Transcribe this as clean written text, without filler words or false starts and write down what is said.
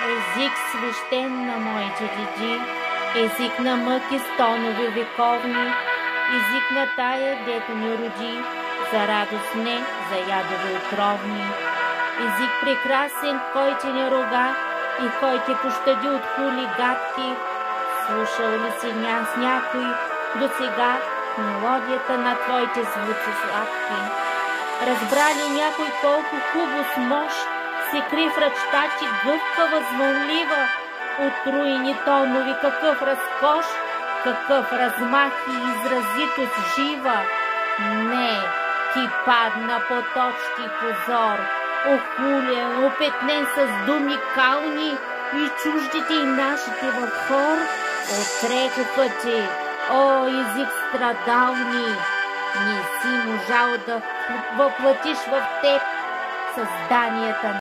Език свещен на моите деди, език на мъки стонове вековни, език на тая, дето ни роди, за радост не, за ядове отровни. Език прекрасен, кой те не рога и кой те пощади от хули гадки. Слушал ли си някой до сега мелодията на твоите звуци сладки? Разбра ли някой колко хубаво с мощ се кри в ръчта ти гъвкава, звънлива, от руини тонови, какъв разкош, какъв размах и изразитост жива? Не, ти падна под общи позор, охулен, опетнен с думи кални и чуждите и нашите в хор отрекоха ти, о, език страдални! Не си можал да въплатиш в теб създанията